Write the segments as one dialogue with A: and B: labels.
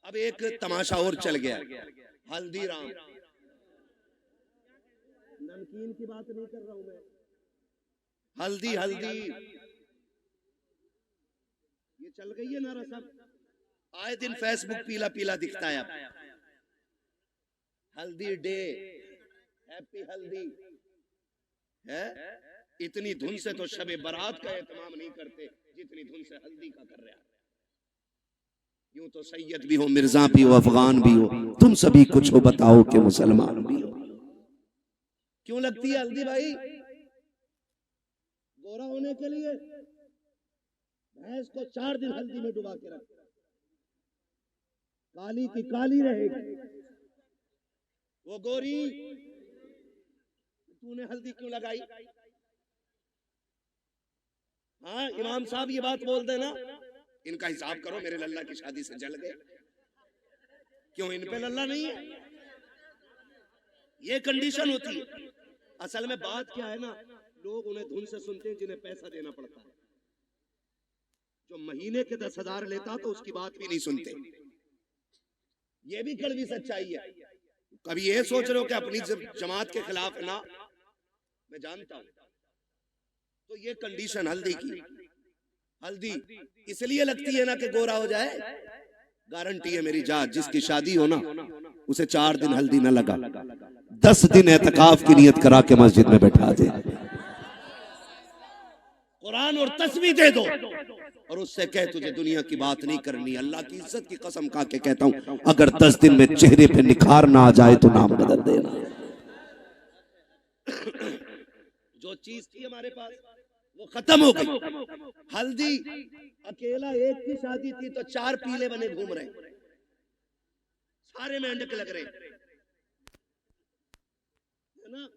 A: अब एक तमाशा और चल गया, हल्दीराम। नमकीन की बात नहीं कर रहा हूं मैं, हल्दी हल्दी ये चल गई है ना रसम। आए दिन फेसबुक पीला पीला दिखता है। अब हल्दी डे, हैप्पी हल्दी है। इतनी धुन से तो शबे बारात का एहतमाम नहीं करते जितनी धुन से हल्दी का कर रहे हैं। यूं तो सैयद भी हो, मिर्जा भी हो, अफगान भी हो, तुम सभी कुछ हो बताओ कि मुसलमान भी हो। क्यों लगती है हल्दी भाई? गोरा होने के लिए भैंस को 4 दिन हल्दी में डुबा के रखते, काली की काली रहेगी वो गोरी। तूने हल्दी क्यों लगाई? हाँ इमाम साहब ये बात बोल देना, इनका हिसाब करो, मेरे लल्ला की शादी से जल गए। क्यों इन पे लल्ला नहीं है? ये कंडीशन होती है। असल में बात क्या है ना, लोग उन्हें धुन से सुनते हैं जिन्हें पैसा देना पड़ता है। जो महीने के 10,000 लेता तो उसकी बात भी नहीं सुनते। ये भी कड़वी सच्चाई है। कभी ये सोच रहे हो कि अपनी जमात के खिलाफ ना, मैं जानता हूं। तो ये कंडीशन हल्दी की, हल्दी इसलिए लगती है ना कि गोरा हो जाए। गारंटी है मेरी जात, जिसकी शादी हो ना उसे 4 दिन हल्दी ना लगा, 10 दिन एतकाफ की नियत करा के मस्जिद में बैठा दे, कुरान और तस्बीह दे दो और उससे कह तुझे दुनिया की बात नहीं करनी। अल्लाह की इज्जत की कसम खा के कहता हूं, अगर 10 दिन में चेहरे पे निखार ना आ जाए तो नाम बदल देना। जो चीज थी हमारे पास वो खत्म हो गई। हल्दी अकेला एक की शादी थी तो 4 पीले बने घूम रहे, सारे मेंढक लग रहे है ना।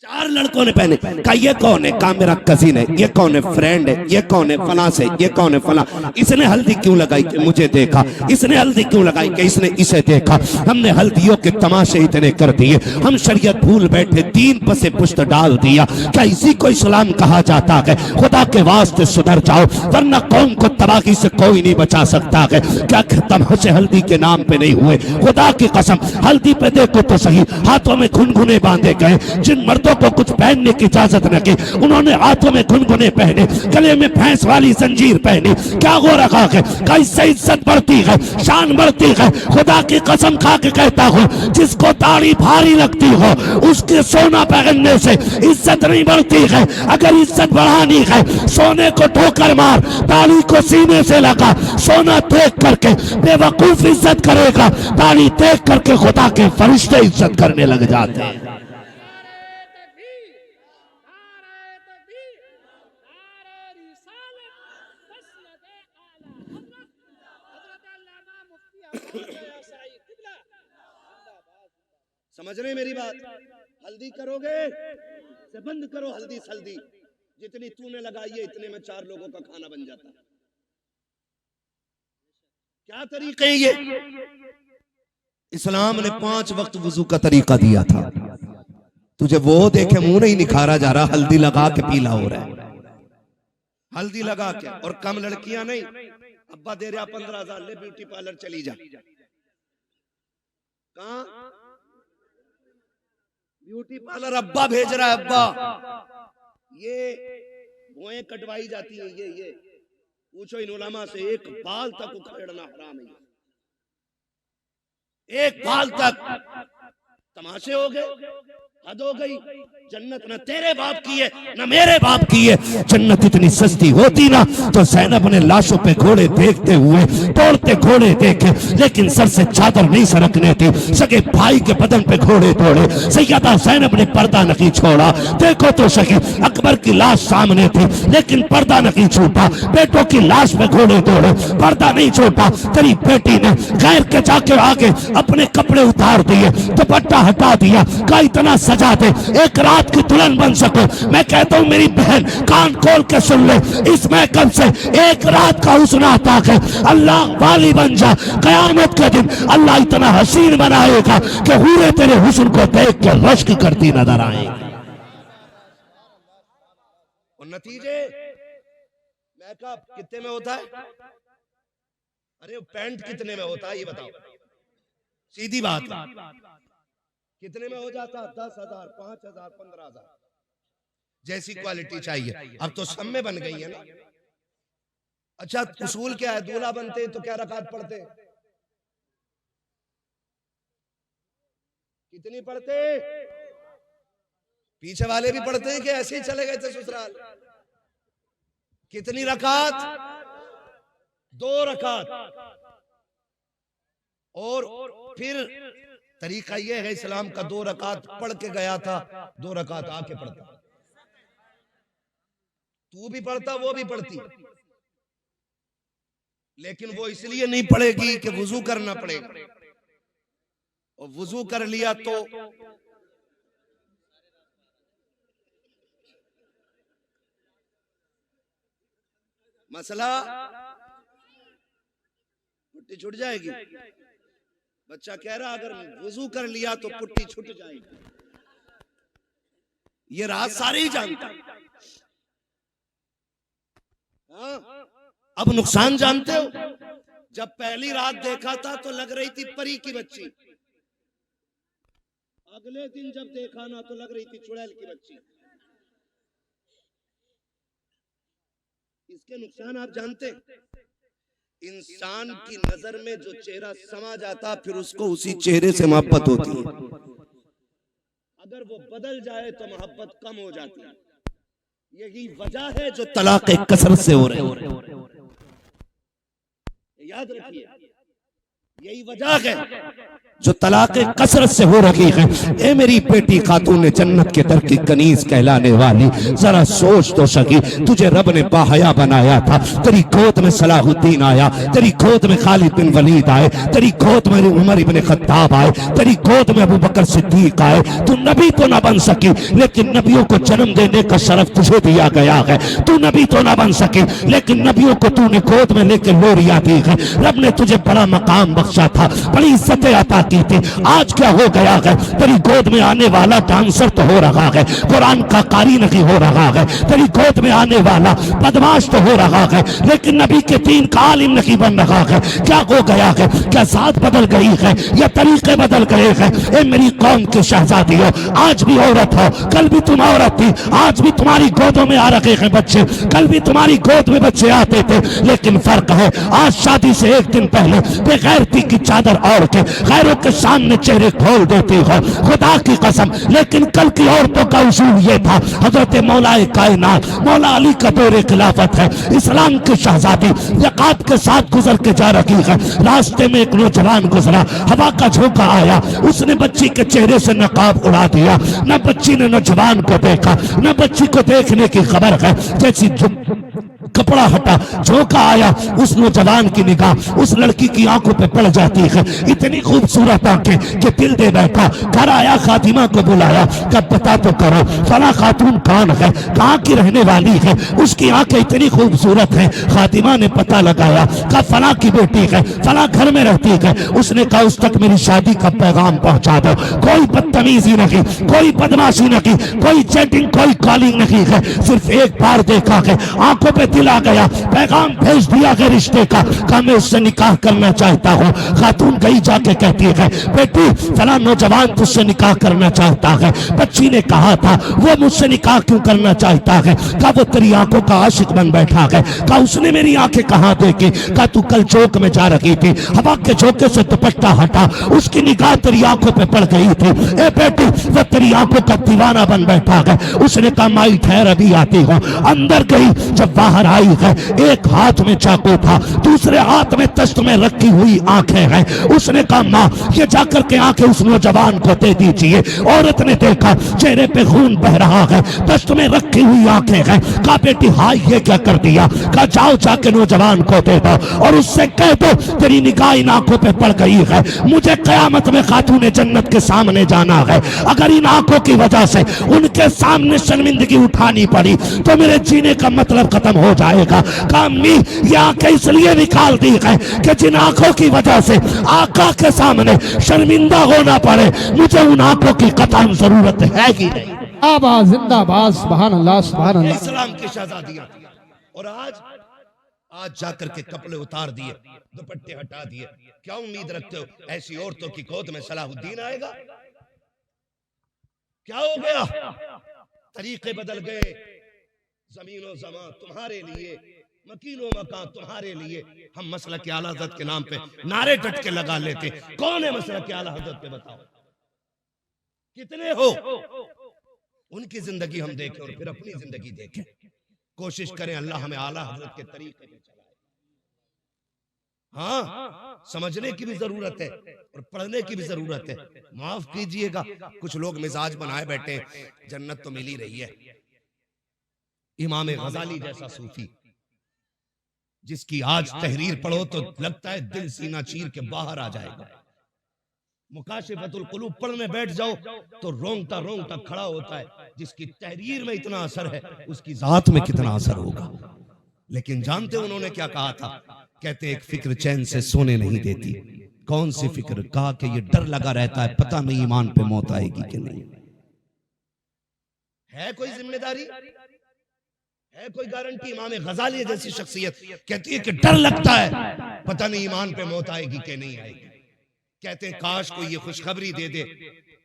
A: 4 लड़कों ने पहने, कहा ये कौन है? कहा मेरा कजिन है। ये कौन है? फ्रेंड है। ये कौन है? फला से। ये कौन है? फला। इसने हल्दी क्यों लगाई कि मुझे देखा, इसने हल्दी क्यों लगाई कि इसने इसे देखा। हमने हल्दियों के तमाशे इतने कर दिए, हम शरीयत भूल बैठे, दीन पसे पुश्त डाल दिया। क्या इसी को इस्लाम कहा जाता है? खुदा के वास्ते सुधर जाओ वरना कौम को तबाही से कोई नहीं बचा सकता है। क्या तमाशे हल्दी के नाम पे नहीं हुए? खुदा की कसम, हल्दी पे देखो तो सही, हाथों में घुनघुने बांधे गए। जिन मर्दों को कुछ पहनने की इजाजत न की, उन्होंने हाथों में घुनघुने पहने, गले में भैंस वाली जंजीर पहनी। क्या गो रखा है? क्या इससे इज्जत बढ़ती है, शान बढ़ती है? खुदा की कसम खा के कहता हूँ, जिसको दाढ़ी भारी लगती हो उसके सोना पहनने से इज्जत नहीं बढ़ती है। अगर इज्जत बढ़ानी है, सोने को ठोकर मार, दाढ़ी को सीने से लगा। सोना देख करके बेवकूफ इज्जत करेगा, दाढ़ी देख करके खुदा के फरिश्ते इज्जत करने लग जाते हैं। समझ रहे मेरी बात? हल्दी करोगे से बंद करो हल्दी सल्दी। जितनी तूने लगाई है इतने में 4 लोगों का खाना बन जाता। क्या तरीके ये? इस्लाम ने 5 वक्त वुजू का तरीका दिया था। तुझे वो देखे मुंह नहीं निखारा जा रहा, हल्दी लगा के पीला हो रहा है। हल्दी लगा के, और कम लड़कियां नहीं, अब्बा दे रहा 15,000 ले ब्यूटी पार्लर चली जा। कहां ब्यूटी पार्लर? अब्बा भेज रहा है, अब्बा। ये भुएं कटवाई जाती है। ये पूछो इन उलमा से, एक बाल तक उखेड़ना हराम है। एक बाल तक तमाशे हो गए, हद हो गई। जन्नत न तेरे बाप की है न मेरे बाप की है। जन्नत इतनी सस्ती होती ना तो ज़ैनब ने लाशों पे घोड़े देखते हुए तोड़ते घोड़े देखे, लेकिन सर से चादर नहीं सरकने थी। सगे भाई के बदन पे घोड़े तोड़े, सैयदा ज़ैनब ने पर्दा नहीं छोड़ा। देखो तो सही, अकबर की लाश सामने थी लेकिन पर्दा नहीं छूटा। बेटों की लाश पे घोड़े तोड़े, पर्दा नहीं छोटा। तेरी बेटी ने गैर के जाके आगे अपने कपड़े उतार दिए, दुपट्टा हटा दिया। का इतना सजा दे एक रात की दुल्हन बन सको। मैं कहता हूं मेरी बहन कान खोल के सुन ले, इस महकम से एक रात का हुस्न आता है, अल्लाह वाली बन जा। कयामत के दिन अल्लाह इतना हसीन बनाएगा कि हूरे तेरे हुस्न को देख के रश्क करती नजर आएगी। और नतीजे मेकअप कितने में होता है? अरे पैंट कितने में होता है ये बताओ, सीधी बात है। कितने में हो जाता? 10,000, 5,000, 15,000 जैसी क्वालिटी चाहिए। अब तो सब में बन गई है ना। अच्छा उसूल क्या है? दूल्हा बनते हैं तो क्या रकात पढ़ते हैं? कितनी पढ़ते? पीछे वाले भी पढ़ते हैं कि ऐसे ही चले गए थे ससुराल? कितनी रकात? 2 रकात। और फिर तरीका यह है इस्लाम का, 2 रकात पढ़ के गया था, 2 रकात आके पढ़ता। तू भी पढ़ता, वो भी पढ़ती, लेकिन वो इसलिए नहीं पढ़ेगी कि वुजू करना पड़ेगा, और वुजू कर लिया तो मसला पुट्टी छूट जाएगी। बच्चा कह रहा अगर वुजू कर लिया तो पुट्टी छूट जाएगी। ये राज सारे ही जानते हैं। हाँ? अब नुकसान जानते हो? जब पहली रात देखा था तो लग रही थी परी की बच्ची, अगले दिन जब देखा ना तो लग रही थी चुड़ैल की बच्ची। इसके नुकसान आप जानते हैं? इंसान की नजर में जो चेहरा समा जाता फिर उसको उसी चेहरे से मोहब्बत होती है। अगर वो बदल जाए तो मोहब्बत कम हो जाती है। यही वजह है जो तलाक कसरत से हो रहे हैं। याद रखिए, यही वजह है जो तलाक कसरत से हो रही है। ए मेरी बेटी खातून जन्नत के दर की कनीज कहलाने वाली, जरा सोच तो सकी, तुझे रब ने बाहया बनाया था। तेरी गोद में सलाहुद्दीन आया, तेरी गोद में खालिद बिन वलीद आए, तेरी गोद में उमर इब्न खत्ताब आए, तेरी गोद में अबू बकर सिद्दीक आए। तू नबी तो ना बन सकी, लेकिन नबियों को जन्म देने का शरफ तुझे दिया गया है। तू नबी तो ना बन सकी, लेकिन नबियों को तूने गोद में लेकर लोरिया दी है। रब ने तुझे बड़ा मकाम बख्शा था, बड़ी इज्जतें अता की थी। आज क्या हो गया है? तेरी गोद में आने वाला डांसर तो हो रहा है, कुरान का कारी नहीं हो रहा है। तेरी गोद में आने वाला बदमाश तो हो रहा है, लेकिन नबी के दीन का आलिम नहीं बन रहा है। क्या हो गया है? क्या साथ बदल गई है या तरीके बदल गए हैं? ए मेरी कौम के शहजादी हो, आज भी औरत हो, कल भी तुम औरत थी, आज भी तुम्हारी गोदों में आ रखे हैं बच्चे, कल भी तुम्हारी गोद में बच्चे आते थे। लेकिन फर्क है, आज शादी से एक दिन पहले बेगैरती की चादर ओढ़ के गैरों के सामने चेहरे खोल देती हो, खुदा की कसम। लेकिन कल की औरतों का उसूल ये था, हजरत मौलाए कायनात मौला अली का दौरे खिलाफत है, इस्लाम की शहजादी यकात के साथ गुजर के जा रही है। रास्ते में एक नौजवान गुजरा, हवा का झोंका आया, उसने बच्ची के चेहरे से नकाब उड़ा दिया। न बच्ची ने नौजवान को देखा, न बच्ची को देखने की खबर है। जैसी कपड़ा हटा, झोंका आया, उस नौजवान की निगाह उस लड़की की आंखों पे पड़ जाती है। इतनी खूबसूरत आंखें कि दिल दे बैठा। घर आया, खातिमा को बुलाया, कब बता तो करो फला खातून कौन है, कहाँ की रहने वाली है, उसकी आंखें इतनी खूबसूरत हैं। खातिमा ने पता लगाया, कहा फला की बेटी है, फला घर में रहती है। उसने कहा उस तक मेरी शादी का पैगाम पहुंचा दो। कोई बदतमीजी नहीं, कोई बदमाशी नहीं, कोई चैटिंग, कोई कॉलिंग नहीं है। सिर्फ एक बार देखा है, आंखों पे दिल आ गया, पैगाम भेज दिया है रिश्ते का, कहा मैं उससे निकाह करना चाहता हूँ। खातून गई जाके कहती है, बेटी फला नौजवान तुझसे निकाह करना चाहता है। बच्ची ने कहा था वो मुझसे निकाह क्यों करना चाहता है, कहा वो तेरी आंखों का आशिक बन बैठा है। कहा उसने मेरी आंखें कहाँ देखी, कहा तू कल चौक में जा रही थी, हवा के झोंके से दुपट्टा हटा, उसकी निगाह तेरी आंखों पे पड़ गई थी। ए बेटी वो तेरी आंखों का दीवाना बन बैठा है। उसने कहा माई ठहर अभी आती हूँ। अंदर गई, जब बाहर आई है, एक हाथ में चाकू था, दूसरे हाथ में तश्त में रखी हुई आंखें हैं। उसने कहा माँ ये जाकर के आंखें उस नौजवान को दे दीजिए। औरत ने देखा चेहरे पे खून बह रहा है, तश्त में रखी हुई आंखें हैं। कहा बेटी हाय ये क्या कर दिया, कहा जाओ जाके नौजवान को दे दो और उससे कह दो तेरी निगाह इन आंखों पे पड़ गई है, मुझे कयामत में खातून जन्नत के सामने जाना है। अगर इन आंखों की वजह से उनके सामने शर्मिंदगी उठानी पड़ी तो मेरे जीने का मतलब खत्म हो जाएगा। कामी ये आंखें इसलिए निकाल दी है कि जिन आंखों की वजह से आका के सामने शर्मिंदा होना पड़े, मुझे उन आंखों की कतई जरूरत है ही नहीं।
B: जिंदाबाद, सुभान अल्लाह, सुभान अल्लाह।
A: इस्लाम की शहजादियां। और आज आज जाकर के कपड़े उतार दिए, दुपट्टे हटा दिए। क्या उम्मीद रखते हो ऐसी औरतों की गोद में सलाहुद्दीन आएगा? क्या हो गया? तरीके बदल गए। जमीनो जमा तुम्हारे लिए, मकीनो मकान तुम्हारे लिए। हम मसलक आला हज़रत के नाम पे नारे टटके लगा लेते। कौन है मसलक आला हज़रत पे? बताओ कितने हो? उनकी जिंदगी हम देखें और फिर अपनी जिंदगी देखें। कोशिश करें अल्लाह हमें आला हज़रत के तरीके पे चलाए। हाँ, समझने की भी जरूरत है और पढ़ने की भी जरूरत है। माफ कीजिएगा, कुछ लोग मिजाज बनाए बैठे हैं, जन्नत तो मिल ही रही है। इमाम गजाली जैसा सूफी जिसकी आज तहरीर पढ़ो तो लगता है दिल सीना चीर के बाहर आ जाएगा। मुकाशिफतुल कुलूब पढ़ने बैठ जाओ तो रोंगटा रोंगटा खड़ा होता है। जिसकी तहरीर में इतना असर है उसकी जात में कितना असर होगा। लेकिन जानते उन्होंने क्या कहा था? कहते एक फिक्र चैन से सोने नहीं देती। कौन सी फिक्र? कहा कि ये डर लगा रहता है पता नहीं ईमान पे मौत आएगी कि नहीं। है कोई जिम्मेदारी? है कोई गारंटी? इमाम गजाली जैसी शख्सियत कहती है कि डर लगता है पता नहीं ईमान पे मौत आएगी कि नहीं आएगी। कहते हैं काश कोई ये खुशखबरी दे दे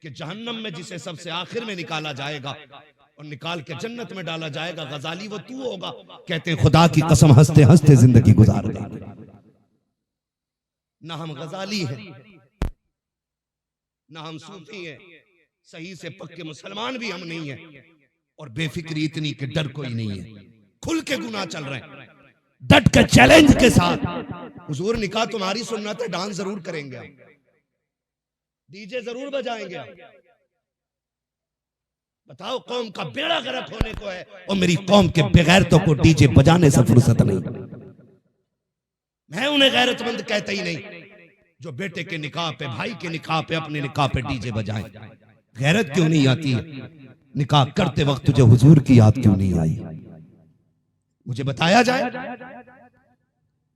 A: कि जहन्नम में जिसे सबसे आखिर में निकाला जाएगा और निकाल के जन्नत में डाला जाएगा, गजाली वो तू होगा। कहते हैं खुदा की कसम हंसते हंसते जिंदगी गुजार देंगे। ना हम गजाली हैं, ना हम सूफी हैं, सही से पक्के मुसलमान भी हम नहीं हैं। और बेफिक्री इतनी कि डर कोई नहीं है। खुल के गुनाह चल रहे हैं, डट के चैलेंज के साथ। हुजूर निकाह तुम्हारी सुन्नत है, डांस जरूर करेंगे, डीजे जरूर बजाएंगे। बताओ, कौम का बेड़ा गर्क होने को है और मेरी कौम के बेगैरतों को डीजे बजाने से फुर्सत नहीं। मैं उन्हें गैरतमंद कहता ही नहीं जो बेटे के निकाह पे, भाई के निकाह पे, अपने निकाह पे डीजे बजाएं। गैरत क्यों नहीं आती है? निकाह करते वक्त तुझे हुजूर की याद क्यों नहीं आई? मुझे बताया जाए।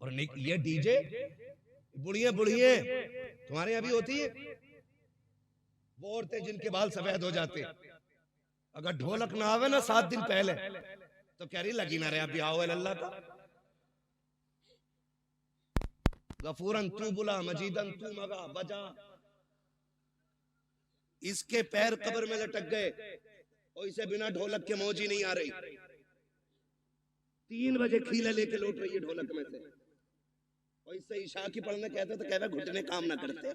A: और ये डीजे बुढ़िए बुढ़िए तुम्हारे यहाँ भी होती है। वो औरतें जिनके बाल सफेद हो जाते, अगर ढोलक ना आवे ना 7 दिन पहले तो कह रही लगी ना रहे अभी आओ अल्लाह का। गफूरन तू बुला, मजीदन तू मगा बजा। इसके पैर कब्र में लटक गए और इसे बिना ढोलक के मौज ही नहीं आ रही। 3 बजे खीले लेके लौट रही है ढोलक में से और इससे ईशा की पढ़ने कहते तो कहते घुटने काम ना करते।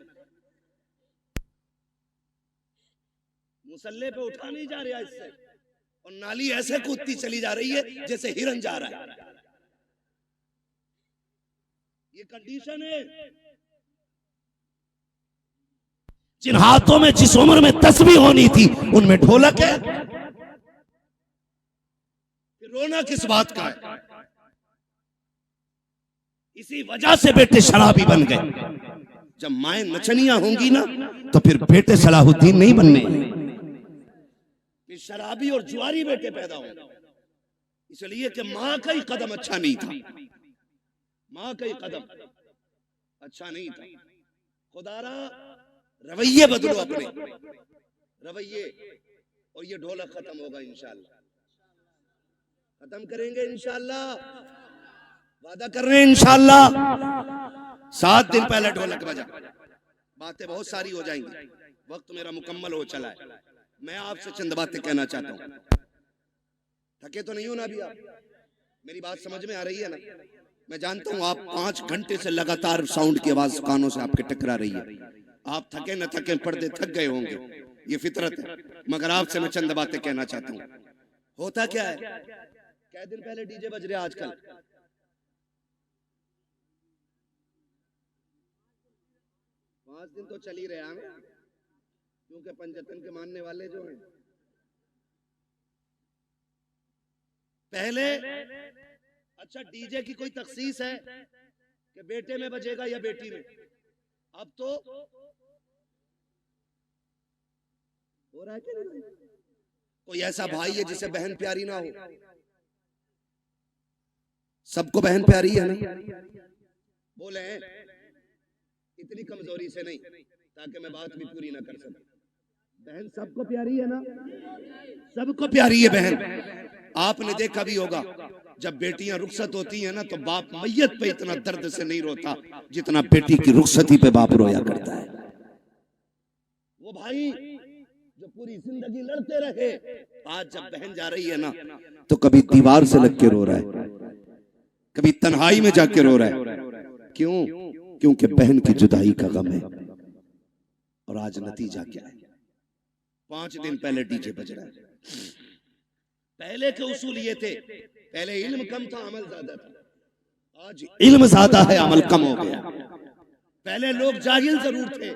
A: मुसल्ले पे उठा नहीं जा रहा इससे और नाली ऐसे कूदती चली जा रही है जैसे हिरन जा रहा है। ये कंडीशन है। जिन हाथों में जिस उम्र में तस्बीह होनी थी उनमें ढोलक है। रोना किस बात का है? इसी वजह से बेटे शराबी बन गए। जब माएं नचनियां होंगी ना तो फिर बेटे सलाहुद्दीन नहीं बनने, शराबी और जुआरी बेटे पैदा होंगे। इसलिए कि मां का ही कदम अच्छा नहीं था। मां का ही कदम अच्छा नहीं था। खुदारा रवैये बदलो, अपने रवैये, और ये ढोलक खत्म होगा इंशाअल्लाह। खत्म करेंगे इंशाअल्लाह, वादा कर रहे हैं इंशाअल्लाह। 7 दिन पहले ढोलक बजा। बातें बहुत सारी हो जाएंगी, वक्त मेरा मुकम्मल हो चला है। मैं आपसे चंद बातें कहना चाहता हूँ। थके तो नहीं हो ना अभी आप? मेरी बात समझ में आ रही है ना? मैं जानता हूँ आप 5 घंटे से लगातार साउंड की आवाज कानों से आपके टकरा रही है। आप थके न थके पर्दे थक गए होंगे, ये फितरत है। मगर आपसे मैं चंद बातें कहना चाहता हूँ। होता क्या है, क्या दिन पहले डीजे बज रहे आजकल? पांच दिन तो चल ही रहे हैं, क्योंकि पंजतन के मानने वाले जो हैं पहले। अच्छा, डीजे की कोई तखसीस है कि बेटे में बजेगा या बेटी में? अब तो हो रहा है कि नहीं? कोई ऐसा भाई है जिसे बहन प्यारी ना हो? सबको बहन प्यारी है ना? बोले इतनी कमजोरी से नहीं ताकि मैं बात भी पूरी ना कर सकूं। बहन सबको प्यारी है ना? सबको प्यारी है बहन। आपने देखा भी होगा जब बेटियां रुखसत होती हैं ना तो बाप मैयत पे इतना दर्द से नहीं रोता जितना बेटी की रुखसती पे बाप रोया करता है। वो भाई जो पूरी जिंदगी लड़ते रहे, आज जब बहन जा रही है ना तो कभी दीवार से लग के रो रहा है, कभी तन्हाई में जाके रो रहा है। क्यों? क्योंकि बहन की जुदाई का गम है। और आज नतीजा क्या है? 5 दिन पहले डीजे बज रहा है। पहले के उसूल ये थे, पहले इल्म कम था अमल ज्यादा था, आज इल्म ज्यादा है अमल कम हो गया। पहले लोग जाहिल जरूर थे,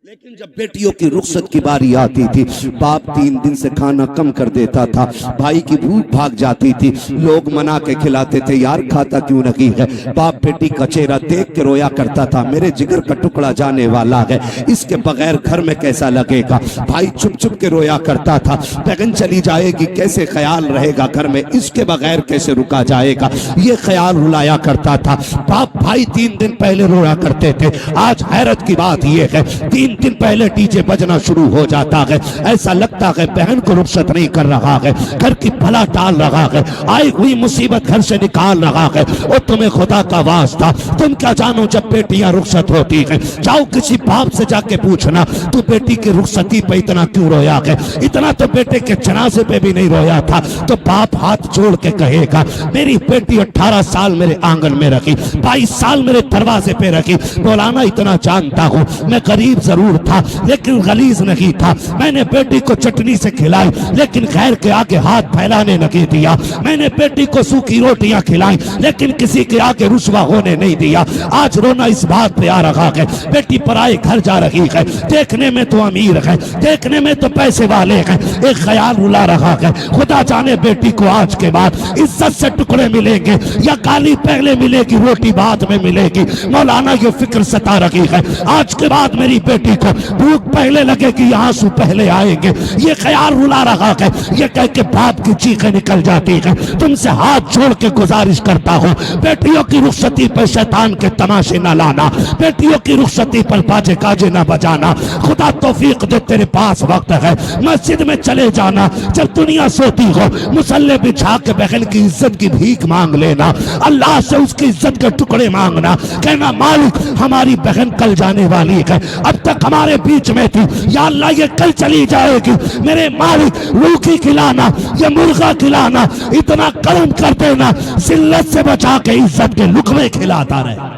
A: लेकिन जब बेटियों की रुखसत की बारी आती थी बाप 3 दिन से खाना कम कर देता था, भाई की भूख भाग जाती थी, लोग मना के खिलाते थे, यार खाता क्यों नहीं है। बाप बेटी का चेहरा देख के रोया करता था, मेरे जिगर का टुकड़ा जाने वाला है, इसके बगैर घर में कैसा लगेगा। भाई चुप चुप के रोया करता था, बहन चली जाएगी कैसे ख्याल रहेगा घर में, इसके बगैर कैसे रुका जाएगा, ये ख्याल रुलाया करता था। बाप भाई 3 दिन पहले रोया करते थे। आज हैरत की बात यह है 3 दिन पहले डीजे बजना शुरू हो जाता है, ऐसा लगता है बहन को रुखसत नहीं कर रहा है, घर की भला टाल रहा है, आई हुई मुसीबत घर से निकाल रहा है। और तुम्हें खुदा का वास्ता, तुम क्या जानो जब बेटियां रुखसत होती हैं, जाओ किसी बाप से जाके पूछना तू बेटी की रुखसती पे इतना क्यों रोया है, इतना तो बेटे के जनाजे पे भी नहीं रोया था। तो बाप हाथ जोड़ के कहेगा मेरी बेटी 18 साल मेरे आंगन में रखी, 22 साल मेरे दरवाजे पे रखी। मौलाना इतना जानता हूँ मैं गरीब जरूर था लेकिन गलीज नहीं था, मैंने बेटी को चटनी से खिलाई लेकिन खैर के आगे हाथ फैलाने नहीं दिया, मैंने बेटी को सूखी रोटियां खिलाई लेकिन किसी के आगे रुसवा होने नहीं दिया। आज रोना इस बात पे आ रहा है बेटी पराए घर जा रही है, देखने में तो अमीर है, देखने में तो पैसे वाले हैं, एक ख्याल रुला रहा है खुदा जाने बेटी को आज के बाद इज्जत से टुकड़े मिलेंगे या गाली पहले मिलेगी रोटी बाद में मिलेगी। मौलाना ये फिक्र सता रही है आज के बाद मेरी बेटी को भूख पहले लगेगी आंसू पहले आएंगे, ये ख्याल रुला रहा है। ये कह के बाप की चीखें निकल जाती है। तुमसे हाथ जोड़ के गुजारिश करता हूँ बेटियों की रुखसती पर शैतान के तमाशे न लाना, बेटियों की रुखसती पर बाजे काजे न बजाना। खुदा तौफीक दे तेरे पास वक्त है, मस्जिद में चले जाना, जब दुनिया सोती हो मुसल्ले बिछा के बहन की इज्जत की भीख मांग लेना, अल्लाह से उसकी इज्जत के टुकड़े मांगना, कहना मालिक हमारी बहन कल जाने वाली है, अब तक हमारे बीच में थी, या अल्लाह ये कल चली जाएगी, मेरे मालिक रूखी खिलाना ये मुर्गा खिलाना, इतना करम कर देना जिल्लत से बचा के इज्जत के लुकमे खिलाता रहे।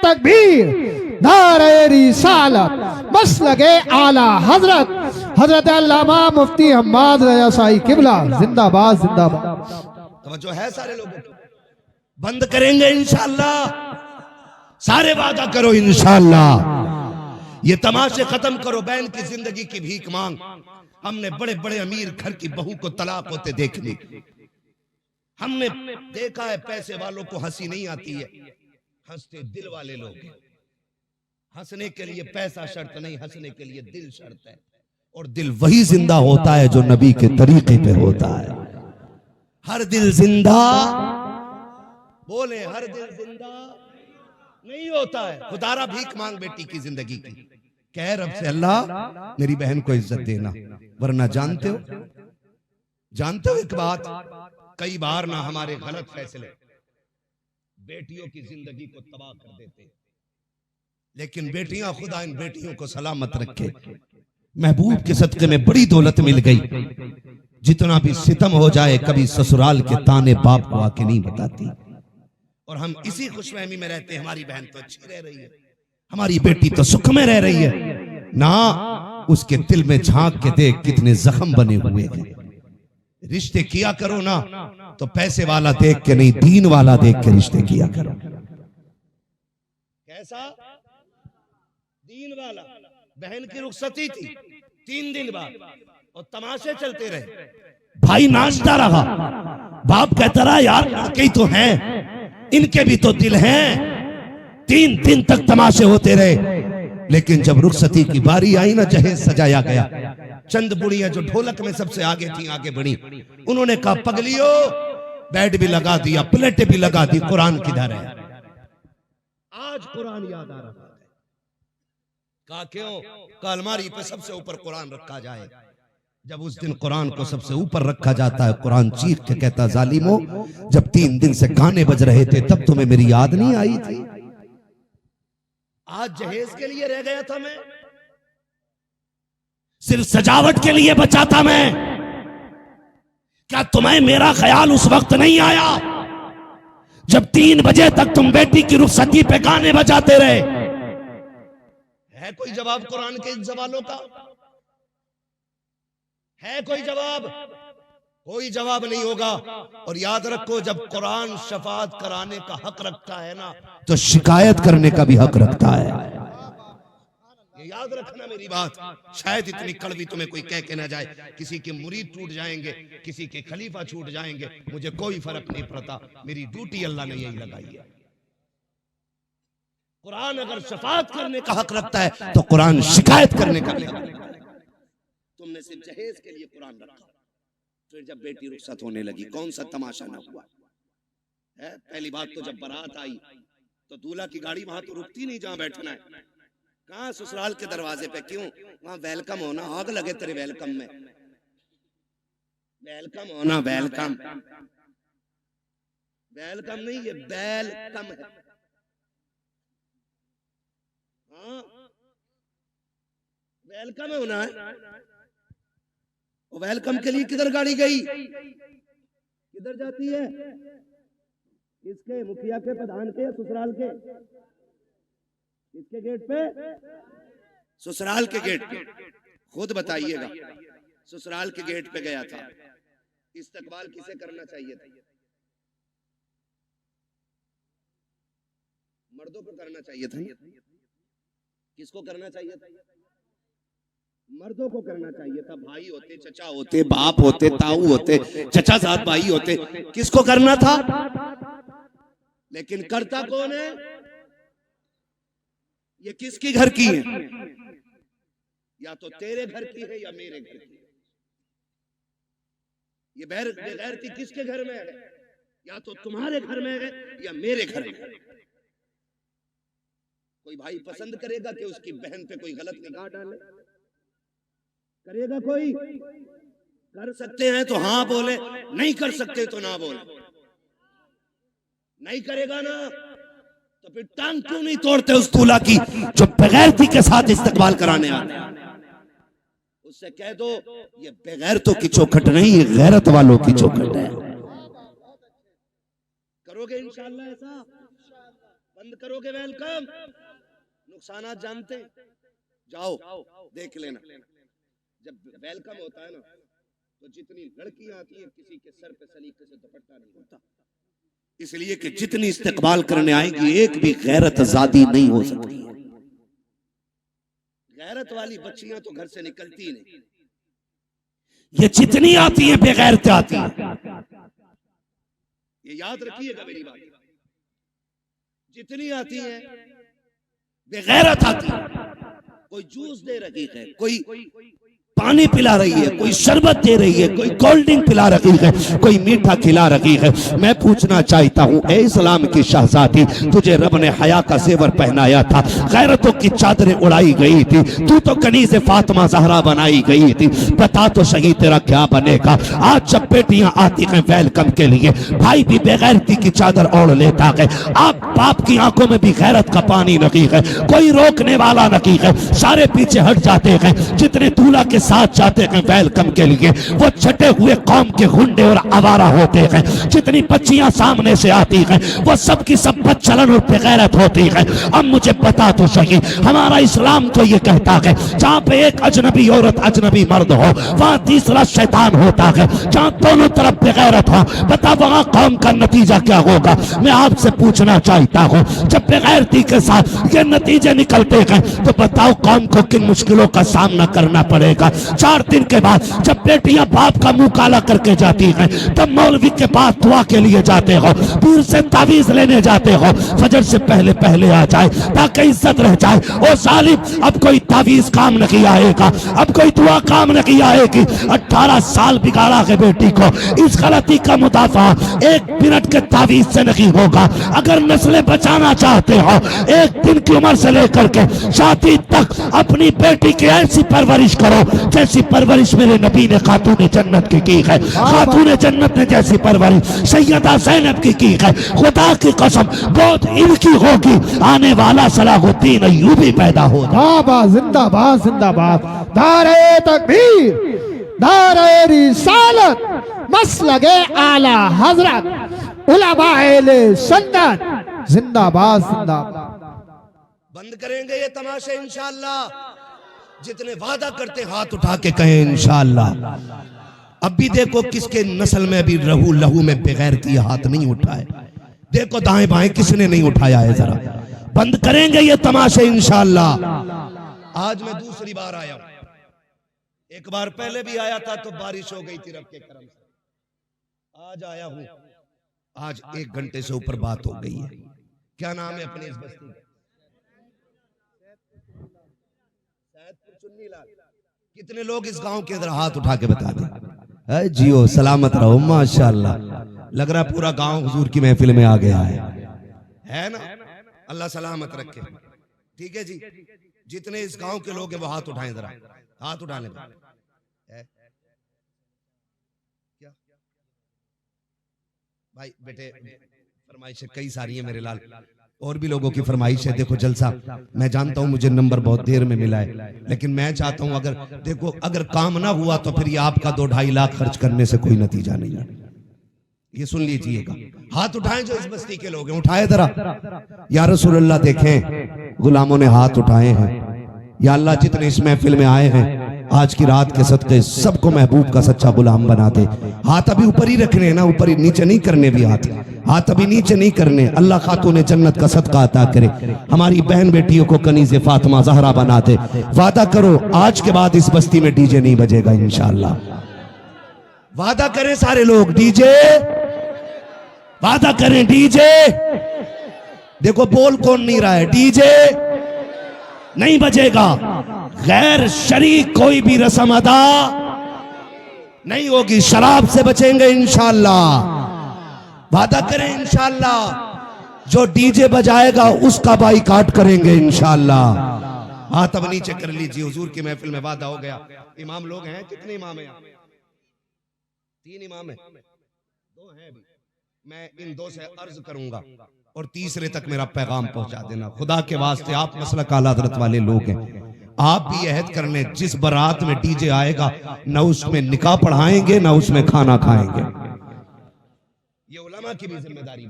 B: तकबीर, नारे रिसालत, मसलके आला हजरत हजरत अल्लामा मुफ्ती हम्माद रजा शाही किबला जिंदाबाद जिंदाबाद।
A: तवज्जो है सारे लोगों को, बंद करेंगे इंशाअल्लाह, सारे वादा करो इंशाअल्लाह। ये तमाशे खत्म करो, बहन की जिंदगी की भीख मांग। हमने बड़े बड़े अमीर घर की बहू को तलाक होते देख ली, हमने देखा है पैसे वालों को हंसी नहीं आती है, हंसते दिल वाले लोग हैं। हंसने के लिए पैसा शर्त नहीं, हंसने के लिए दिल शर्त है, और दिल वही जिंदा होता है जो नबी के तरीके पे होता है। हर दिल जिंदा, बोले हर दिल जिंदा नहीं होता है। खुदारा भीख मांग बेटी की जिंदगी की, कह रब से अल्लाह मेरी बहन को इज्जत देना, वरना जानते हो एक बात, कई बार ना हमारे गलत फैसले बेटियों की जिंदगी को तबाह कर देते, लेकिन बेटियां खुदा इन बेटियों को सलामत रखे। महबूब के सदके में बड़ी दौलत मिल गई, जितना भी सितम हो जाए कभी ससुराल के ताने बाप को आके नहीं बताती, और हम इसी खुशफहमी में रहते हैं हमारी बहन तो अच्छी रह रही है, हमारी बेटी तो सुख में रह रही है ना। उसके दिल में झांक के देख कितने जख्म बने हुए हैं। रिश्ते किया करो ना तो पैसे वाला देख के नहीं, दीन वाला देख के रिश्ते किया करो। कैसा दीन वाला? बहन की रुखसती थी 3 दिन बाद और तमाशे चलते रहे, भाई नाचता रहा, बाप कहता रहा यार लड़के तो हैं, इनके भी तो दिल हैं। 3 दिन तक तमाशे होते रहे, लेकिन जब रुखसती की बारी आई ना, जहेज सजाया गया, चंद बुढ़ियां जो ढोलक में सबसे आगे थी आगे बढ़ी, उन्होंने कहा पगलियो बेड भी लगा दिया, प्लेटें भी लगा दी, कुरान किधर है? आज कुरान याद आ रहा है। कहा क्यों? कहा अलमारी पे सबसे ऊपर कुरान रखा जाए, जब उस दिन कुरान को सबसे ऊपर रखा जाता है, कुरान चीख के कहता जालिमो, जब 3 दिन से गाने बज रहे थे तब तुम्हें मेरी याद नहीं आई थी। आज जहेज के लिए रह गया था मैं, सिर्फ सजावट के लिए बचा था मैं। क्या तुम्हें मेरा ख्याल उस वक्त नहीं आया जब 3 बजे तक तुम बेटी की रुखसती पे गाने बजाते रहे? है कोई जवाब कुरान के इन सवालों का? है कोई जवाब? कोई जवाब नहीं होगा। और याद रखो, जब कुरान शफाअत कराने का हक रखता है ना, तो शिकायत करने का भी हक रखता है। ये याद रखना मेरी बात। शायद इतनी कड़वी तुम्हें कोई कह के ना जाए, किसी के मुरीद टूट जाएंगे, किसी के खलीफा छूट जाएंगे, मुझे कोई फर्क नहीं पड़ता। मेरी ड्यूटी अल्लाह ने यही लगाई है। कुरान अगर शफाअत करने का हक रखता है तो कुरान शिकायत करने का भी हक रखता है। तुमने सिर्फ जहेज के लिए कुरान रखा, फिर जब बेटी रुखसत होने लगी कौन सा तमाशा ना हुआ है? पहली बात तो जब बारात आई तो दूल्हा की गाड़ी वहां तो रुकती नहीं जहां बैठना है। कहां? ससुराल के दरवाजे पे। क्यों? वहां वेलकम होना, आग लगे तेरे वेलकम में। वेलकम होना, वेलकम वेलकम नहीं, ये वेलकम है। हाँ, वेलकम होना है। वेलकम के लिए किधर गाड़ी गई? किधर जाती है? किसके? मुखिया के, प्रधान के, ससुराल के? किसके गेट पे? ससुराल के गेट पे। खुद बताइएगा। ससुराल के गेट पे गया था। इस्तकबाल किसे करना चाहिए था? मर्दों को करना चाहिए था। किसको करना चाहिए था? मर्दों को करना चाहिए था। भाई होते, चचा होते, बाप होते, ताऊ होते, चचा साथ भाई होते, किसको करना था? लेकिन करता कौन है? ये किसकी घर की है? या तो तेरे घर की है या मेरे घर की है। ये बेगैरती किसके घर में है? या तो तुम्हारे घर में है या मेरे घर में है। कोई भाई पसंद करेगा कि उसकी बहन पे कोई गलत निगाह डाले? करेगा कोई? कर सकते हैं तो हाँ बोले, नहीं कर सकते तो ना बोले। नहीं करेगा ना तो फिर टांग क्यों नहीं तोड़ते उस दूल्हा की जो बेगैरती के साथ इस्तकबाल कराने आते हैं? उससे कह दो ये बेगैरतों की चौखट नहीं, ये गैरत वालों की चौखट है। करोगे इंशाअल्लाह ऐसा? बंद करोगे वेलकम? नुकसानात जानते? जाओ देख लेना। जब वेलकम होता है ना तो जितनी लड़कियां आती हैं किसी के सर पे सलीके से दुपट्टा नहीं होता, इसलिए कि जितनी इस्तकबाल करने आएगी एक भी गैरत ज़ादी नहीं हो सकती है। गैरत वाली बच्चियां तो घर से निकलती नहीं। ये जितनी आती हैं बेगैरत आती हैं। ये याद रखिएगा मेरी बात। जितनी आती हैं बेगैरत आती है। कोई जूस दे रही है, कोई पानी पिला रही है, कोई शरबत दे रही है, कोई कोल्ड ड्रिंक पिला रही है, कोई मीठा खिला रही है। मैं पूछना चाहता हूँ, ए इस्लाम की शहजादी, तुझे रब ने हया का जेवर पहनाया था, गैरतों की चादरें उड़ाई गई थी, तू तो कनीज़े फातिमा ज़हरा बनाई गई थी। बता तो सही तेरा क्या बनेगा? आज जब बेटियां आती हैं वेलकम के लिए, भाई भी बेगैरती की चादर ओढ़ लेता है। आप बाप की आंखों में भी गैरत का पानी नहीं है, कोई रोकने वाला नहीं है, सारे पीछे हट जाते हैं। जितने दूल्हा के साथ जाते हैं वेलकम के लिए वो छटे हुए कौम के गुंडे और आवारा होते हैं। जितनी बच्चियां सामने से आती हैं वो सब की सब बदचलन और बेगैरत होती है। अब मुझे बता तो सही, हमारा इस्लाम तो ये कहता है जहाँ पे एक अजनबी औरत अजनबी मर्द हो वहाँ तीसरा शैतान होता है। जहाँ दोनों तरफ बेगैरत हो, बता वहाँ कौम का नतीजा क्या होगा? मैं आपसे पूछना चाहता हूँ, जब बेगैरती के साथ ये नतीजे निकलते हैं तो बताओ कौम को किन मुश्किलों का सामना करना पड़ेगा। 4 दिन के बाद जब बेटियां बाप का मुंह काला करके जाती हैं तब मौलवी के पास दुआ के लिए जाते हो, पीर से तावीज लेने जाते हो, फजर से पहले पहले आ जाए ताकि इज्जत रह जाए। ओ सालिम, अब कोई तावीज काम नहीं आएगा, अब कोई दुआ काम नहीं आएगी। 18 साल बिगाड़ा है बेटी को, इस गलती का मुदाफा 1 मिनट के तावीज से नहीं होगा। अगर नस्लें बचाना चाहते हो 1 दिन की उम्र से लेकर के शादी तक अपनी बेटी की ऐसी परवरिश करो जैसी परवरिश मेरे नबी ने खातून जन्नत की है। खातून जन्नत ने जैसी परवरिश सैयदा ज़ैनब की है। खुदा की कसम बहुत इनकी होगी, आने वाला सलाहुद्दीन अय्यूबी पैदा होगा।
B: बाबा जिंदाबाद जिंदाबाद। नारे तकबीर, नारे रिसालत, मसलगे आला हजरत उलमाए सुन्नत, जिंदाबाद जिंदाबाद।
A: बंद करेंगे ये तमाशे इंशाअल्लाह। जितने वादा करते हाथ उठा के कहें इंशाअल्लाह। अब भी देखो किसके नस्ल में अभी लहू में बेगैरती हाथ नहीं उठा है। देखो दाएं बाएं किसने नहीं उठाया है, जरा बंद करेंगे ये तमाशे इंशाअल्लाह। आज मैं दूसरी बार आया हूं, एक बार पहले भी आया था तो बारिश हो गई थी रब के करम से। आज आया हूं, आज 1 घंटे से ऊपर बात हो गई है। क्या नाम है अपनी इस बस्ती का? कितने लोग इस गांव के अंदर हाथ उठा के बता दें। जियो सलामत रहो, माशाअल्लाह। लग रहा पूरा गांव हुजूर की महफिल में आ गया है ना? अल्लाह सलामत रखे। ठीक है जी, जितने इस गांव के लोग हैं वो हाथ उठाएं, जरा हाथ उठाने में। क्या भाई बेटे, फरमाइशें कई सारी है मेरे लाल, और भी लोगों की फरमाइश है। देखो जलसा, मैं जानता हूं मुझे नंबर बहुत देर में मिला है, लेकिन मैं चाहता हूं अगर देखो अगर काम ना हुआ तो फिर ये आपका 2-2.5 लाख खर्च करने से कोई नतीजा नहीं है। ये सुन लीजिएगा। हाथ उठाएं जो इस बस्ती के लोग हैं, उठाए जरा। या रसूलुल्लाह, देखें गुलामों ने हाथ उठाए हैं। या अल्लाह, जितने इस महफिल में आए हैं आज की रात के सदके सबको महबूब का सच्चा गुलाम बना दे। हाथ अभी ऊपर ही रखने ना, ऊपर ही, नीचे नहीं करने भी हाथ अभी नीचे नहीं करने। अल्लाह खातून जन्नत का सदका अता करे, हमारी बहन बेटियों को कनीज़े फातिमा ज़हरा बना दे। वादा करो आज के बाद इस बस्ती में डीजे नहीं बजेगा इंशाअल्लाह। वादा करें सारे लोग, डीजे वादा करें, डीजे। देखो बोल कौन नहीं रहा है, डीजे नहीं बजेगा। गैर शरीक कोई भी रस्म अदा नहीं होगी। शराब से बचेंगे इंशाअल्लाह। वादा करें इंशाअल्लाह। जो डीजे बजाएगा उसका बाइकाट करेंगे इंशाअल्लाह। हाथ अब नीचे कर लीजिए, हुजूर की महफिल में वादा हो गया। इमाम लोग हैं, कितने इमाम हैं? 3 इमाम हैं, 2 हैं अभी। मैं इन 2 से अर्ज करूंगा और तीसरे तक मेरा पैगाम पहुंचा देना। खुदा के वास्ते, आप मसलक आला हज़रत वाले लोग हैं, आप भी अहद कर लें जिस बारात में डीजे आएगा न उसमें निकाह पढ़ाएंगे न उसमें खाना खाएंगे। ये उलमा की भी जिम्मेदारी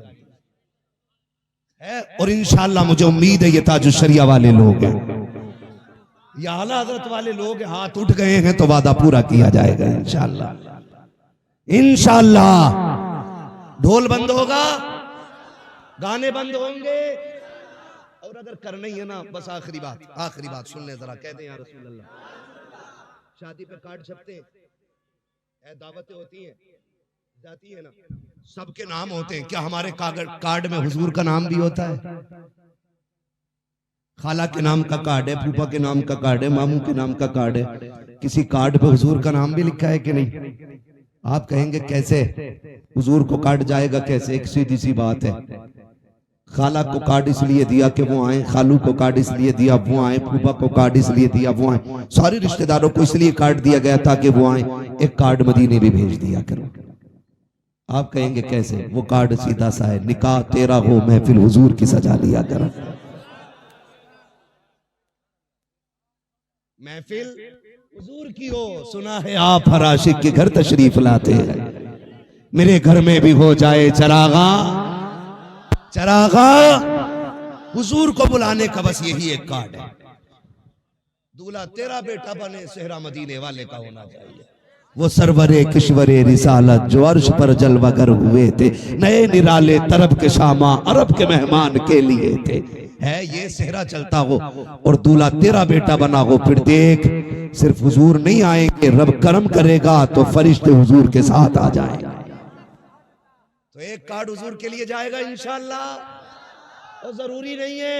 A: है। और इंशाअल्लाह मुझे उम्मीद है ये ताजुश शरिया वाले लोग हैं, ये आला हज़रत वाले लोग हाथ उठ गए हैं तो वादा पूरा किया जाएगा इंशाअल्लाह। इंशाअल्लाह ढोल बंद होगा, गाने बंद होंगे। और अगर करना ही है ना, बस आखिरी बात सुन ले जरा, कहते हैं या रसूल अल्लाह, शादी पे कार्ड छपते हैं, दावतें होती हैं, जाती है ना, सबके नाम होते हैं। क्या हमारे कार्ड में हुजूर का नाम भी होता है? खाला के नाम का कार्ड है, फूफा के नाम का कार्ड है, मामू के नाम का कार्ड है। किसी कार्ड पे हुजूर का नाम भी लिखा है कि नहीं? आप कहेंगे कैसे हुजूर को कार्ड जाएगा कैसे? एक सीधी सी बात है। खाला को कार्ड इसलिए दिया कि वो आए, खालू को कार्ड इसलिए दिया वो आए, फूफा को कार्ड इसलिए दिया वो आए, सारे रिश्तेदारों को इसलिए कार्ड दिया गया ताकि वो आए। एक कार्ड मदीने भी भेज दिया करो। आप कहेंगे कैसे? वो कार्ड सीधा सा है, निकाह तेरा हो महफिल हुजूर की सजा लिया करो। महफिल हुजूर की हो, सुना है आप हर आशिक के घर तशरीफ लाते हैं। मेरे घर में भी हो जाए चरागा, हुजूर को बुलाने का बस यही एक कार्ड है। दूल्हा तेरा बेटा बने, सेहरा मदीने वाले का होना चाहिए। वो सरवरे किश्वरे रिसालत जो अर्श पर जलवागर हुए थे, नए निराले तरब के शामा अरब के मेहमान के लिए थे। है ये सेहरा चलता हो और दूल्हा तेरा बेटा बना हो, फिर देख सिर्फ हुजूर नहीं आएंगे, रब करम करेगा तो फरिश्ते हुजूर के साथ आ जाएंगे। तो एक कार्ड हुजूर के लिए जाएगा इंशाअल्लाह। तो जरूरी नहीं है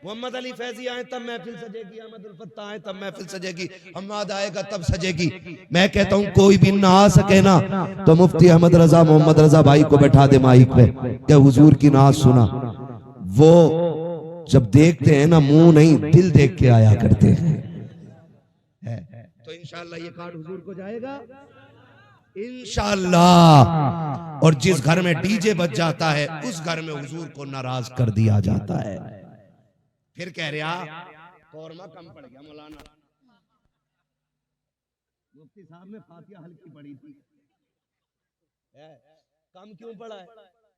A: मोहम्मद अली फैजी आए तब महफिल सजेगी, अहमद उल फत्ता आए तब महफिल सजेगी, हम्माद आएगा तब सजेगी। मैं कहता हूं कोई भी ना आ सके ना तो मुफ्ती अहमद रजा मोहम्मद रजा भाई को बैठा दे माइक पे, क्या हुजूर की नाज सुना। वो जब देखते हैं ना मुंह नहीं दिल देख के आया करते हैं। तो तो इंशाअल्लाह ये कार्ड हुजूर को जाएगा इंशाअल्लाह। और जिस घर में डीजे बज जाता है उस घर में हुजूर को नाराज कर दिया जाता है। फिर कह रहा कौरमा कम पड़ गया मौलाना, मुफ्ती साहब ने फातिहा हल्की पड़ी थी, कम क्यों पड़ा है?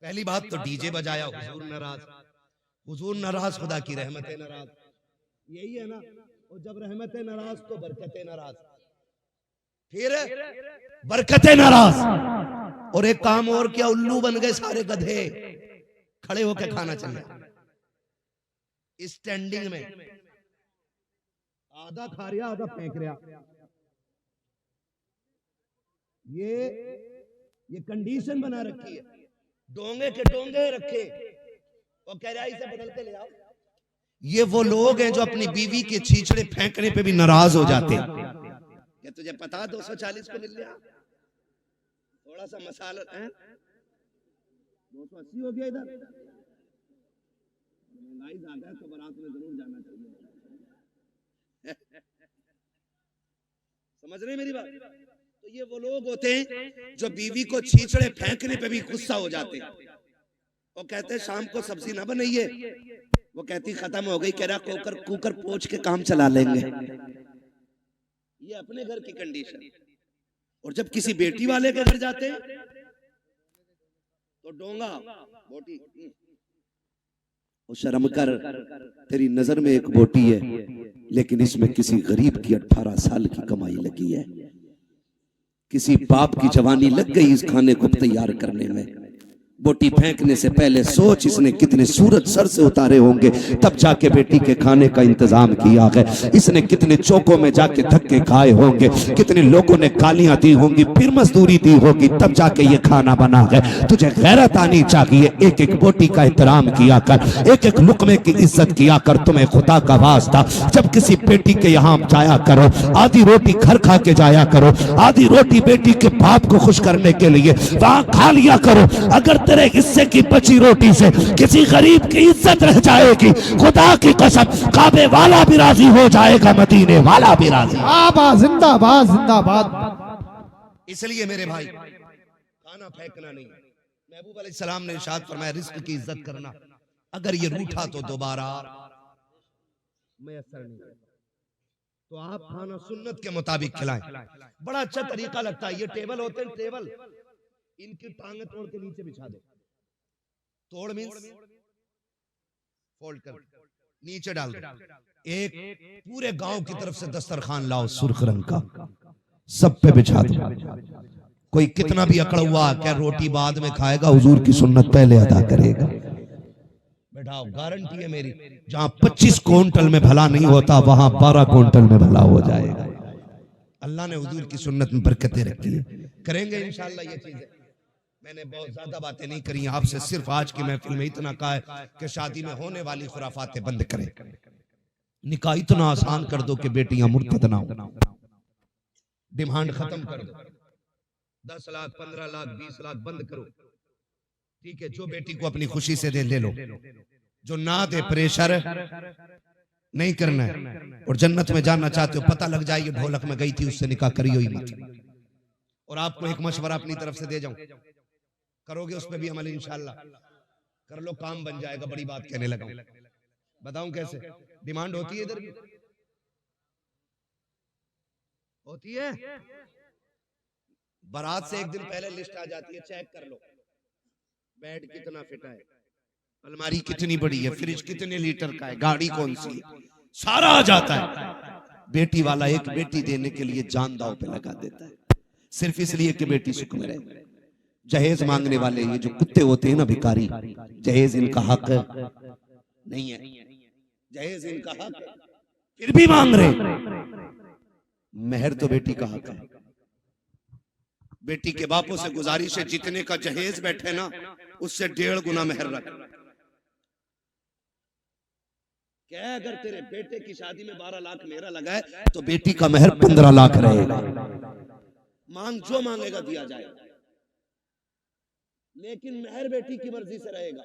A: पहली बात तो डीजे बजाया, हुजूर नाराज, हुजूर नाराज, खुदा की रहमतें नाराज, यही है ना। और जब रहमतें नाराज तो बरकतें नाराज, फिर बरकतें नाराज। और एक काम और क्या, उल्लू बन गए सारे गधे, खड़े होकर खाना चाहिए स्टैंडिंग में, आधा खा रहा आधा फेंक रहा। ये कंडीशन बना रखी है, डोंगे के डोंगे रखे और कह रहा इसे बदल के ले आओ। ये वो लोग हैं जो अपनी बीवी के छींचड़े फेंकने पे भी नाराज हो जाते हैं। क्या तुझे पता 240 को मिल गया, थोड़ा सा मसाला है 280 हो गया, इधर महंगाई ज्यादा है तो बारात में जरूर जाना चाहिए। समझ रहे मेरी बात? तो ये वो लोग होते हैं जो बीवी को छींचड़े फेंकने पे भी गुस्सा हो जाते हैं और कहते हैं शाम को सब्जी ना बनाइए, वो कहती खत्म हो गई, कह रहा कुकर कुकर पोंछ के काम चला लेंगे। ये अपने घर की कंडीशन। और जब किसी बेटी वाले के घर जाते हैं तो डोंगा बोटी, शर्म कर, तेरी नजर में एक बोटी है लेकिन इसमें किसी गरीब की 18 साल की कमाई लगी है, किसी बाप की जवानी लग गई इस खाने को तैयार करने में। बोटी फेंकने से पहले सोच इसने कितने सूरज सर से उतारे होंगे तब जाके बेटी के खाने का इंतजाम किया है, इसने कितने चौकों में जाके धक्के खाए होंगे, कितने लोगों ने गालियां दी होंगी, फिर मजदूरी दी होगी, तब जाके ये खाना बना है। तुझे गैरत आनी चाहिए, एक एक बोटी का एहतराम किया कर, एक एक लुकमे की इज्जत किया कर। तुम्हें खुदा का वास्ता जब किसी बेटी के यहाँ जाया करो, आधी रोटी घर खा के जाया करो, आधी रोटी बेटी के बाप को खुश करने के लिए वहां खा लिया करो। अगर तेरे हिस्से की बची रोटी से किसी गरीब की इज्जत रह जाएगी, खुदा की कसम काबे वाला भी राजी हो जाएगा, मदीने वाला भी राजी।
B: जिंदाबाद जिंदाबाद।
A: इसलिए मेरे भाई खाना फेंकना नहीं। महबूब अलैहिस्सलाम ने इरशाद फरमाया रिस्क की इज्जत करना, अगर ये रूठा तो दोबारा मैसर नहीं, तो आप खाना सुन्नत के मुताबिक खिलाएं। बड़ा अच्छा तरीका लगता है, ये टेबल होते हैं, टेबल इनकी टांगें तोड़ के नीचे बिछा दो, तोड़ मींस फोल्ड कर नीचे डाल दो। एक पूरे गांव की तरफ से दस्तरखान लाओ सुर्ख रंग का, सब पे बिछा दो। कोई कितना भी अकड़ हुआ क्या रोटी बाद में खाएगा, हुजूर की सुन्नत पहले अदा करेगा। बैठाओ, गारंटी है मेरी, जहां 25 क्विंटल में भला नहीं होता वहां 12 क्विंटल में भला हो जाएगा। अल्लाह ने हुजूर की सुन्नत में बरकतें रखी है, करेंगे इंशाअल्लाह ये चीजें। मैंने बहुत ज्यादा बातें नहीं करी आपसे, सिर्फ आज की महफिल में इतना कहा है कि शादी में होने वाली खुराफातें बंद करें, निकाह इतना आसान कर दो कि बेटियां मुर्तद ना हो, डिमांड खत्म कर दो, 10 लाख 15 लाख 20 लाख बंद करो, ठीक है। जो बेटी को अपनी खुशी से दे ले लो, जो ना दे प्रेशर नहीं करना है। और जन्नत में जाना चाहते हो, पता लग जाए ये ढोलक में गई थी उससे निकाह करियो ही मत। और आपको एक मशवरा अपनी तरफ से दे जाऊं, करोगे उस पर भी अमल इंशाअल्लाह कर लो, काम बन जाएगा। बड़ी बात कहने लगा, बताऊं कैसे? डिमांड होती है इधर भी होती है, बारात से एक दिन पहले लिस्ट आ जाती है, चेक कर लो बेड कितना फिट है, अलमारी कितनी बड़ी है, फ्रिज कितने लीटर का है, गाड़ी कौन सी है, सारा आ जाता है। बेटी वाला एक बेटी देने के लिए जान दांव पे लगा देता है, सिर्फ इसलिए कि बेटी सुख में रहे। जहेज मांगने वाले ये जो कुत्ते होते हैं ना भिखारी, जहेज इनका हक नहीं है, जहेज इनका हक फिर भी मांग रहे। मेहर तो बेटी का हक है। बेटी के बापों से गुजारिश है, जितने का जहेज बैठे ना उससे 1.5 गुना मेहर रख। क्या अगर तेरे बेटे की शादी में 12 लाख मेरा लगा है तो बेटी का मेहर 15 लाख रहेगा। मांग जो मांगेगा दिया जाएगा, लेकिन मेहर बेटी की मर्जी से रहेगा।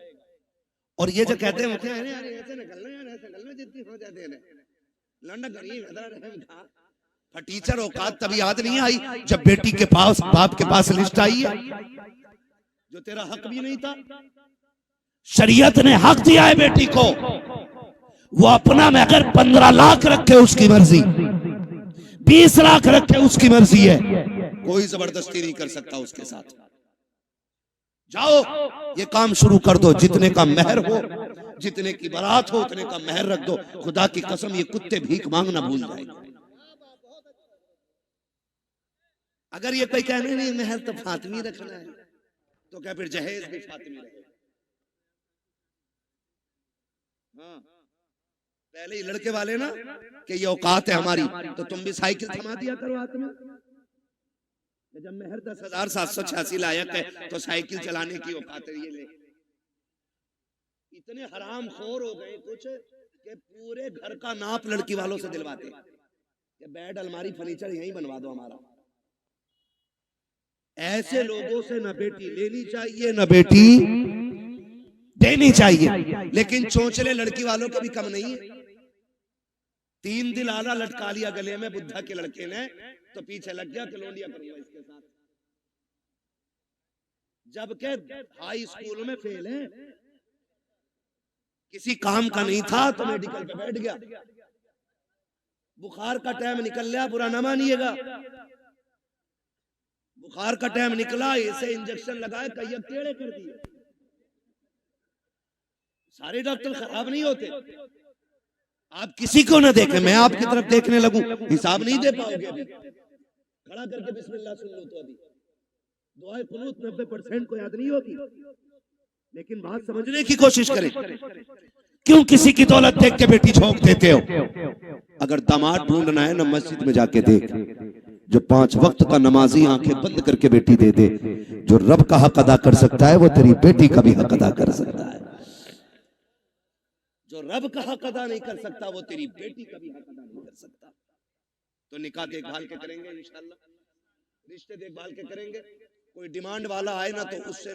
A: और ये जो कहते हैं ऐसे निकलना यार, ऐसे निकलना जितनी हो जाते हैं लंडा गरीब रहम खा, टीचर औकात तभी याद नहीं आई जब बेटी के पास बाप के पास लिस्ट आई है, जो तेरा हक भी नहीं था। शरीयत ने हक दिया है बेटी को, वो अपना में अगर 15 लाख रखे उसकी मर्जी, 20 लाख रखे उसकी मर्जी है, कोई जबरदस्ती नहीं कर सकता उसके साथ। जाओ ये काम शुरू कर दो, जितने का मेहर हो, जितने की बारात हो उतने का मेहर रख दो। खुदा की कसम ये कुत्ते भीख मांगना भूल जाएंगे। अगर ये कोई कहने नहीं मेहर तो फातिमी रखना है, तो क्या फिर जहेज भी फातिमी रहे। हाँ, पहले ही लड़के वाले ना कि ये औकात है हमारी, तो तुम भी साइकिल थमा दिया करो हाथ में। जब मेहर 10,786 लायक है तो साइकिल चलाने की औकात है ये ले। इतने हराम खोर हो गए कुछ कि पूरे घर का नाप लड़की वालों से दिलवाते कि बेड अलमारी फर्नीचर यहीं बनवा दो हमारा। ऐसे लोगों से न बेटी लेनी चाहिए न बेटी देनी चाहिए। लेकिन चोंचले लड़की वालों के भी कम नहीं है। 3 दिल आला लटका लिया गले में बुद्धा के लड़के ने, तो पीछे लग गया कलोंडिया करूंगा इसके साथ, जबकि हाई स्कूल में फेल है, किसी काम का नहीं था तो मेडिकल पे बैठ गया। बुखार का टाइम निकल गया, बुरा ना मानिएगा, बुखार का टाइम निकला, इसे इंजेक्शन लगाए कईयक टेढ़े कर दिए। सारे डॉक्टर खराब नहीं होते। आप किसी को ना देखें, मैं आपकी तरफ देखने लगूं, हिसाब नहीं दे पाओगे। अभी खड़ा करके बिस्मिल्लाह सुन लो तो अभी दुआए कुनूत 90% को याद नहीं होगी। लेकिन बात समझने की कोशिश करें। क्यों किसी की दौलत देख के बेटी झोंक देते हो? अगर दामाद ढूंढना है ना मस्जिद में जाके देख, जो 5 वक्त का नमाजी आंखें बंद करके बेटी दे दे। जो रब का हक अदा कर सकता है वो तेरी बेटी का भी हक अदा कर सकता है। जो रब का हक अदा नहीं कर सकता वो तेरी बेटी का भी हक अदा नहीं कर सकता। तो निकाह देखभाल के करेंगे इंशाल्लाह, रिश्ते देखभाल के करेंगे। कोई डिमांड वाला आए ना तो उससे